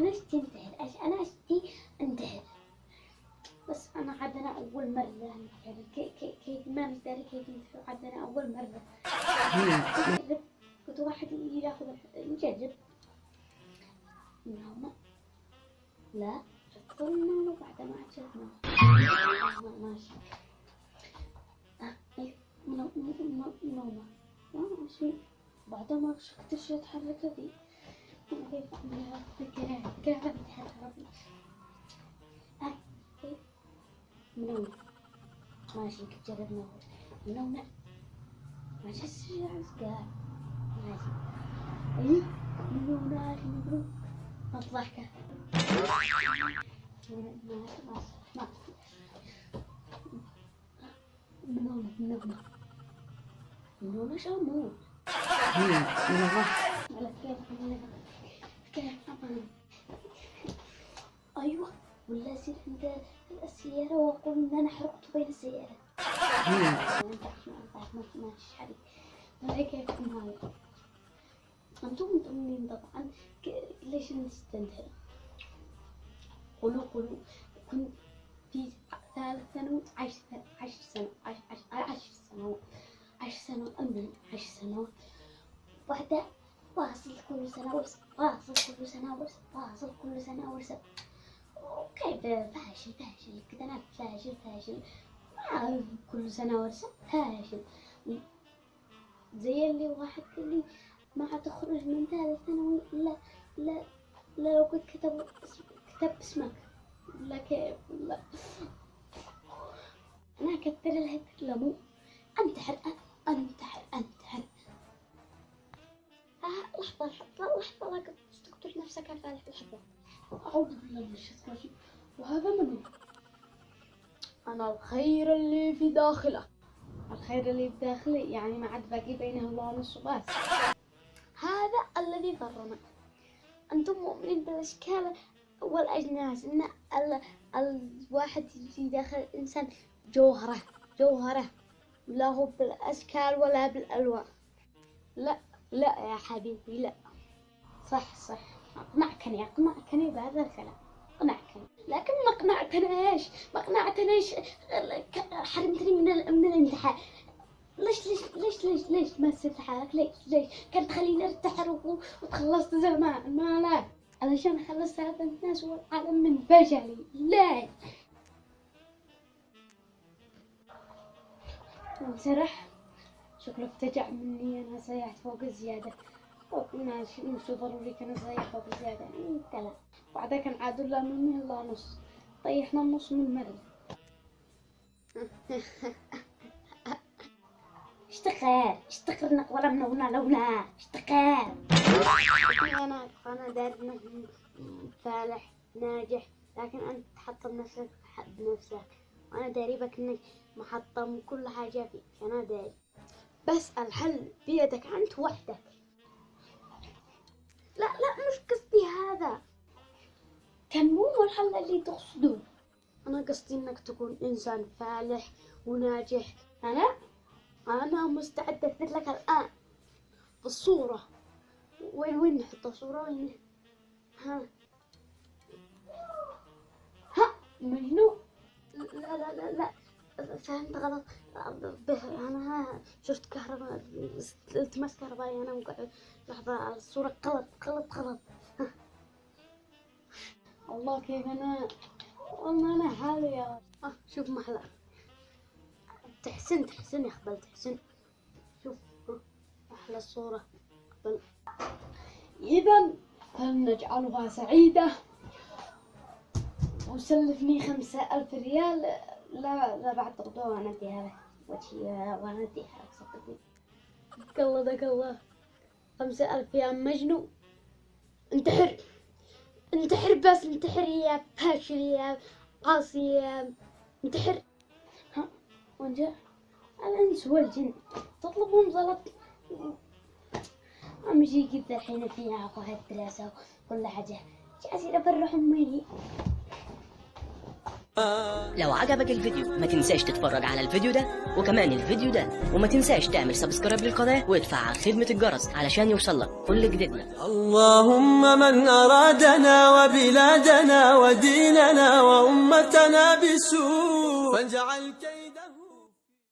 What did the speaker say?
أنا أشتي انتحر، أنا أشتي انتحر. بس أنا عادنا أول مرة يعني كيف ما مدري كيف ينتحر عادنا أول مرة. كنت واحد ياخذ نجرب من هنا. لا شطر منه بعد ما عجبنا ماشي. ايه منومة ماشي. بعد ما شفت شي يتحرك ذي انا كيف اعملها كيف اتحرك. ايه منومة ماشي جربنا منومة ماشي السريع عزقا ماشي. ايه منومة منومة الضحكة منونة شامون أيوة ولا أصير عند السيارة وأقول إن أنا حرقت بين السيارة. ما تشحري ولا كيف هاي. أنتم مطمئنين طبعا ليش نستنتهي. قولوا كنت في ثالث ثانوي 10 سنوات بعدها واصل كل سنة ورسم واصل كل سنة ورسم. وكيف فاشل كده أنا فاشل كل سنة ورسم فاشل. زي اللي واحد قال لي ما تخرج من ثالث ثانوي لا لو كنت كتب اسمك. لا كيف لا أنا أكثر لها لمو أنتحر. لحظة لا تقتل نفسك يا فالح. لحظة أعوذ بالله من الشيطان الرجيم. وهذا منو؟ أنا الخير اللي في داخله. الخير اللي في داخلي يعني ما عاد باقي بينه الله نص بس. هذا الذي ضرنا. أنتم مؤمنين بالأشكال والأجناس إن الواحد في داخل الإنسان جوهرة لا هو بالأشكال ولا بالألوان. لا يا حبيبي لا. صح أقنعكني بهذا الكلام أقنعكني. لكن ما أقنعتنيش حرمتني من الانتحار. ليش ما استنتحرك؟ ليش كانت تخليني ارتحر وتخلصت زمان. ما لا علشان خلصت هذا الناس والعالم من فشلي. لا انسرح شكلك تجع مني. أنا سيحت فوق الزيادة. مش ضروري كان سيح فوق الزيادة. لا بعدها كان عاد لا مني إلا نص. طيحنا النص من المرة. اشتقر ولا منونا لونا اشتقر. أنا داري فالح ناجح لكن أنت تحطم نفسك بنفسك. وأنا داري بك إنك محطم كل حاجة فيك. أنا داري بس الحل بيدك أنت وحدك. لا مش قصدي هذا. كان مو الحل اللي تقصده. أنا قصدي إنك تكون إنسان فالح وناجح. أنا مستعدة أثبت لك الآن بالصورة. وين نحط الصورة؟ وين ها مجنون. لا فهمت غلط. أنا شفت كهرباء التماس كهربائي. أنا مقعد لحظة الصورة غلط. والله كيف والله أنا حالي يا شوف محلى. تحسن يا أخبل تحسن. شوف أحلى الصورة قبل. إذا فلنجعلها سعيدة وسلفني 5000 ريال. لا بعد تغدوها وأنا أديها لك وجهي وأنا أديها لك صدقني. الله 5000 يا مجنون. انتحر بس انتحر يا فاشل يا قاسي يا انتحر. وين جاء الإنس والجن تطلبهم زلط. أمشي كذا الحين فيها وهالدراسة وكل حاجة جالسين أفرح أمي. لو عجبك الفيديو ما تنساش تتفرج على الفيديو ده وكمان الفيديو ده، وما تنساش تعمل سبسكرايب للقناة وتفعل خدمة الجرس علشان يوصلك كل جديدنا. اللهم من أرادنا وبلادنا وديننا وأمتنا بسوء فاجعل